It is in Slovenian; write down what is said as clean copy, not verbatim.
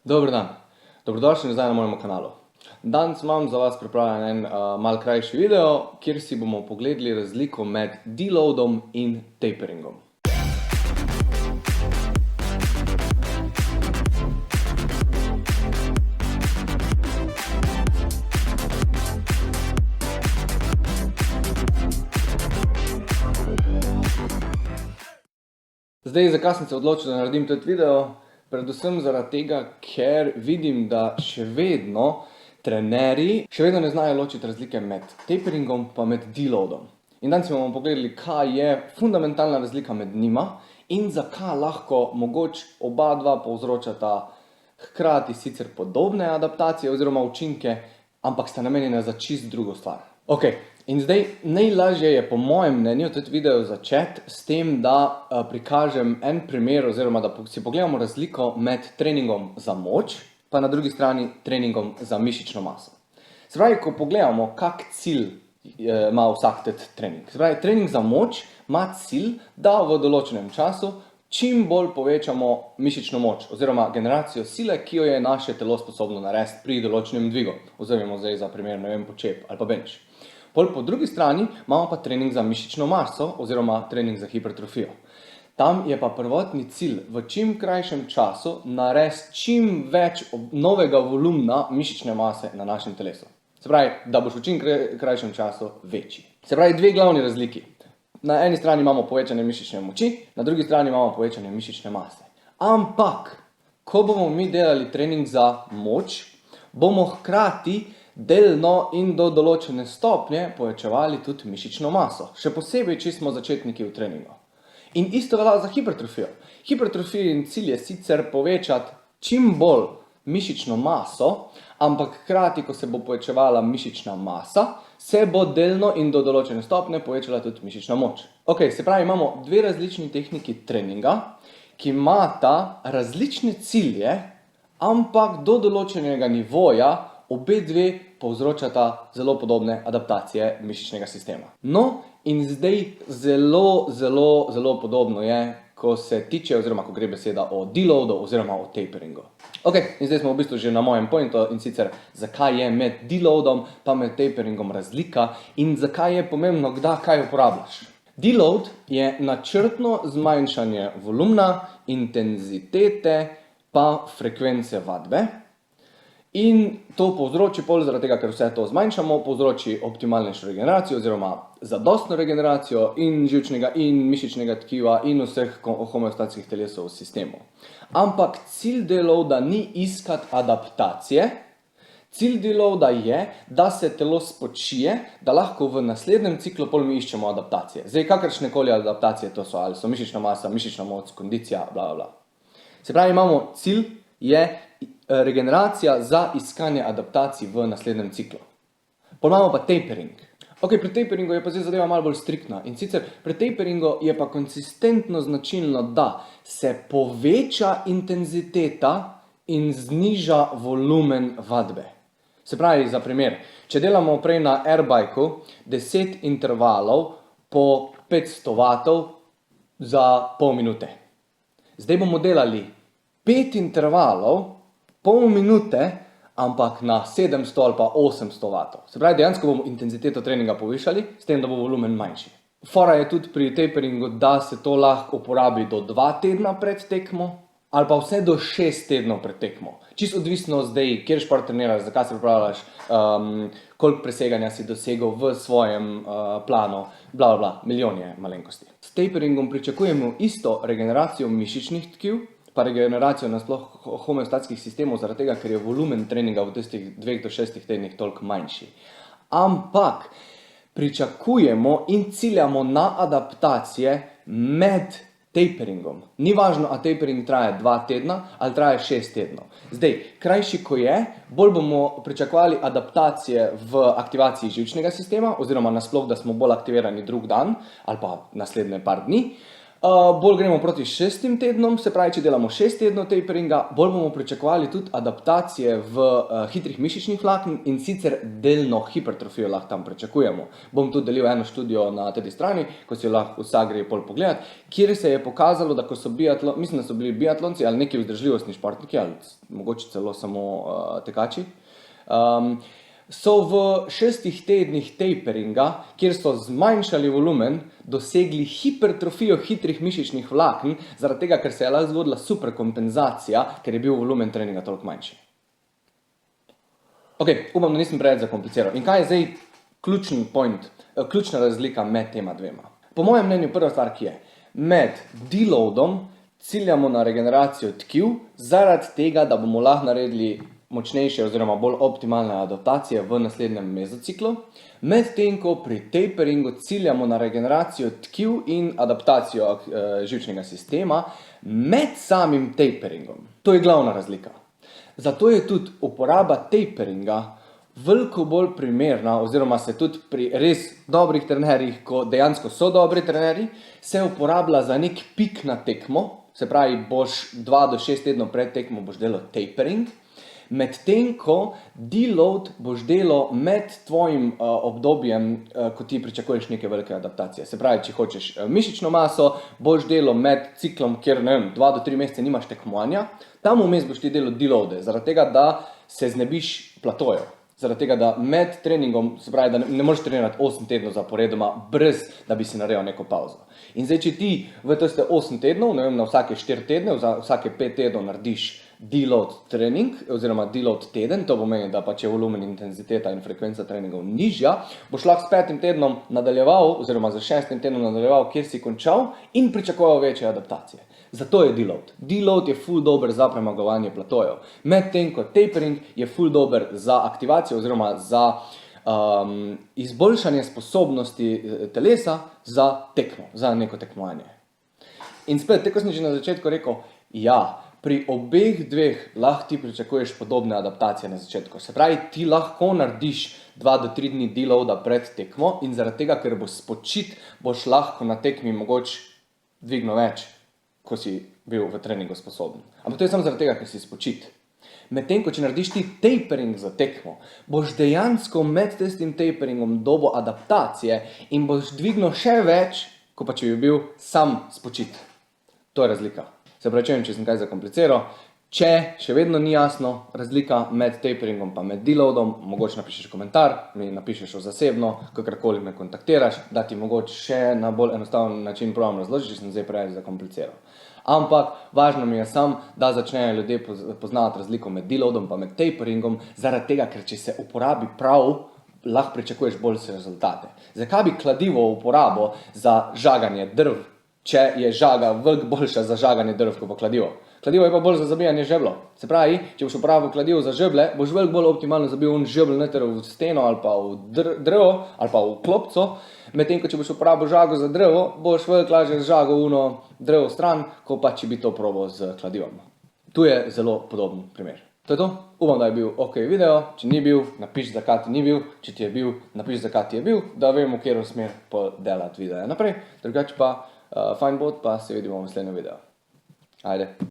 Dober dan, dobrodošli nazaj na mojem kanalu. Danes imam za vas pripravljen en malo krajši video, kjer si bomo pogledali razliko med deloadom in taperingom. Zdaj, zakaj sem se odločil, da naredim tudi video? Predvsem zaradi tega, ker vidim, da še vedno trenerji ne znajo ločiti razlike med taperingom pa med deloadom. In danes bomo pogledali, kaj je fundamentalna razlika med njima in zakaj lahko mogoče oba dva povzročata hkrati sicer podobne adaptacije oziroma učinke, ampak sta namenjena za čisto drugo stvar. Ok, in zdaj najlažje je po mojem mnenju tudi video začeti s tem, da prikažem en primer oziroma da si pogledamo razliko med treningom za moč pa na drugi strani treningom za mišično maso. Se pravi, ko pogledamo, kak cilj ima vsak trening. Se pravi, trening za moč ima cilj, da v določenem času čim bolj povečamo mišično moč oziroma generacijo sile, ki jo je naše telo sposobno narediti pri določenem dvigu. Vzemimo zdaj za primer, počep ali pa bench. Po drugi strani imamo pa trening za mišično maso oziroma trening za hipertrofijo. Tam je pa prvotni cilj v čim krajšem času narediti čim več novega volumna mišične mase na našem telesu. Se pravi, da boš v čim krajšem času večji. Se pravi, dve glavni razliki. Na eni strani imamo povečanje mišične moči, na drugi strani imamo povečanje mišične mase. Ampak, ko bomo mi delali trening za moč, bomo hkrati delno in do določene stopnje povečevali tudi mišično maso. Še posebej, če smo začetniki v treningu. In isto velja za hipertrofijo. Hipertrofijin cilj je sicer povečati čim bolj mišično maso, ampak hkrati, ko se bo povečevala mišična masa, se bo delno in do določene stopnje povečala tudi mišična moč. Ok, se pravi, imamo dve različni tehniki treninga, ki imata različne cilje, ampak do določenega nivoja obe dve povzročata zelo podobne adaptacije mišičnega sistema. No, in zdaj zelo podobno je, ko se tiče oziroma ko gre beseda o deloadu oziroma o taperingu. Ok, in zdaj smo v bistvu že na mojem pointu in sicer zakaj je med deloadom pa med taperingom razlika in zakaj je pomembno, kdaj kaj uporabljaš. Deload je načrtno zmanjšanje volumna, intenzitete pa frekvence vadbe. In to povzroči zaradi tega, ker vse to zmanjšamo, povzroči optimalnejšo regeneracijo oziroma zadostno regeneracijo in živčnega in mišičnega tkiva in vseh homeostatskih telesov v sistemu. Ampak cilj deloada ni iskati adaptacije, cilj deloada je, da se telo spočije, da lahko v naslednjem ciklu pol mi iščemo adaptacije. Zdaj, kakršnekoli adaptacije to so, ali so mišična masa, mišična moč, kondicija, bla, bla. Se pravi, imamo cilj je regeneracija za iskanje adaptacij v naslednjem ciklu. Potem imamo pa tapering. Ok, pri taperingu je pa zdaj zadeva malo bolj striktna. In sicer pri taperingu je pa konsistentno značilno, da se poveča intenziteta in zniža volumen vadbe. Se pravi, za primer, če delamo prej na airbikeu 10 intervalov po 500 vatov za pol minute. Zdaj bomo delali 5 intervalov pol minute, ampak na 700 ali pa 800 vatov. Se pravi, dejansko bomo intenziteto treninga povišali, s tem, da bo volumen manjši. Fora je tudi pri taperingu, da se to lahko uporabi do 2 tedna pred tekmo, ali pa vse do 6 tednov pred tekmo. Čisto odvisno zdaj, kjer šport treniraš, zakaj se pripravljaš, koliko preseganja si dosegel v svojem planu, bla, bla, milijon je malenkosti. S taperingom pričakujemo isto regeneracijo mišičnih tkiv, pa regeneracijo nasploh homeostatskih sistemov, zaradi tega, ker je volumen treninga v tistih 2 do 6 tednih toliko manjši. Ampak pričakujemo in ciljamo na adaptacije med taperingom. Ni važno, a tapering traja 2 tedna ali traja 6 tednov. Zdaj, krajši ko je, bolj bomo pričakovali adaptacije v aktivaciji živčnega sistema, oziroma nasploh, da smo bolj aktivirani drug dan ali pa naslednje par dni. Bolj gremo proti 6 tednom, se pravi, če delamo 6 tednov taperinga, bolj bomo pričakovali tudi adaptacije v hitrih mišičnih vlaken in sicer delno hipertrofijo lahko tam pričakujemo. Bom tudi delil eno študijo na tej strani, ko si jo lahko vsak gre pol pogledat, kjer se je pokazalo, da ko so mislim, da so bili biatlonci ali neki vzdržljivostni športniki ali mogoče celo samo tekači, so v 6 tednih taperinga, kjer so zmanjšali volumen, dosegli hipertrofijo hitrih mišičnih vlaken, zaradi tega, ker se je lahko zgodila superkompenzacija, ker je bil volumen treninga toliko manjši. Ok, upam, da nisem preveč zakompliciral. In kaj je zdaj ključna razlika med tema dvema? Po mojem mnenju prva stvar, ki je, med deloadom ciljamo na regeneracijo tkiv, zaradi tega, da bomo lahko naredili močnejše oziroma bolj optimalne adaptacije v naslednjem mezociklu, medtem ko pri taperingu ciljamo na regeneracijo tkiv in adaptacijo živčnega sistema med samim taperingom. To je glavna razlika. Zato je tudi uporaba taperinga veliko bolj primerna, oziroma se tudi pri res dobrih trenerjih, ko dejansko so dobri trenerji, se uporablja za nek pik na tekmo, se pravi, boš 2 do 6 tednov pred tekmo boš delal tapering, medtem ko deload boš delal med tvojim obdobjem, ko ti pričakuješ neke velike adaptacije. Se pravi, če hočeš mišično maso, boš delal med ciklom, kjer 2 do 3 mesece nimaš tekmovanja, tam vmes boš ti delal deloade, zaradi tega, da se znebiš platojev. Zaradi tega, da med treningom, se pravi, da ne moreš trenirati 8 tednov zaporedoma, brez da bi si naredil neko pauzo. In zdaj, če ti v tiste 8 tednov, na vsake 4 tedne, vsake 5 tednov narediš deload trening, oziroma deload teden, to pomeni, da pač je volumen, intenziteta in frekvenca treningov nižja, boš lahko s 5 tednom nadaljeval, oziroma z 6 tednom nadaljeval, kjer si končal in pričakoval večje adaptacije. Zato je deload. Deload je ful dober za premagovanje platojev. Medtem ko tapering je ful dober za aktivacijo oziroma za izboljšanje sposobnosti telesa za tekmo, za neko tekmovanje. In spet, tako sem že na začetku rekel, ja, pri obeh dveh lahko ti pričakuješ podobne adaptacije na začetku. Se pravi, ti lahko narediš 2 do 3 dni deloada pred tekmo in zaradi tega, ker boš spočit, boš lahko na tekmi mogoče dvignil več, ko si bil v treningu sposoben. Ampak to je samo zaradi tega, ker si spočit. Medtem ko, če narediš ti tapering za tekmo, boš dejansko med tistim taperingom dobil adaptacije in boš dvignil še več, kot pa če bi bil sam spočit. To je razlika. Se pravičujem, če sem kaj zakompliciral. Če še vedno ni jasno razlika med taperingom pa med deloadom, mogoče napišeš komentar, mi napišeš zasebno, kakorkoli me kontaktiraš, da ti mogoče še na bolj enostaven način probam razložiti, če sem zdaj preveč zakompliciral. Ampak važno mi je samo, da začnejo ljudje poznavati razliko med deloadom pa med taperingom, zaradi tega, ker če se uporabi prav, lahko pričakuješ boljše rezultate. Zakaj bi kladivo uporabo za žaganje drv, če je žaga veliko boljša za žaganje drv kot pa kladivo? Kladivo je pa bolj za zabijanje žeblov. Se pravi, če boš uporabil kladivo za žeblje, boš veliko bolj optimalno zabil žebelj noter v steno ali pa v drevo ali pa v klopco, medtem ko če boš uporabil žago za drevo, boš veliko lažje žagal drevo stran, kot pa če bi to probal z kladivom. Tu je zelo podoben primer. To je to. Upam, da je bil ok video. Če ni bil, napiš, zakaj ti ni bil. Če ti je bil, napiš, zakaj ti je bil, da vemo, v katero smer podelati videe naprej. Drugače pa fajn bod, pa se vidimo v naslednjem videu. Ajde.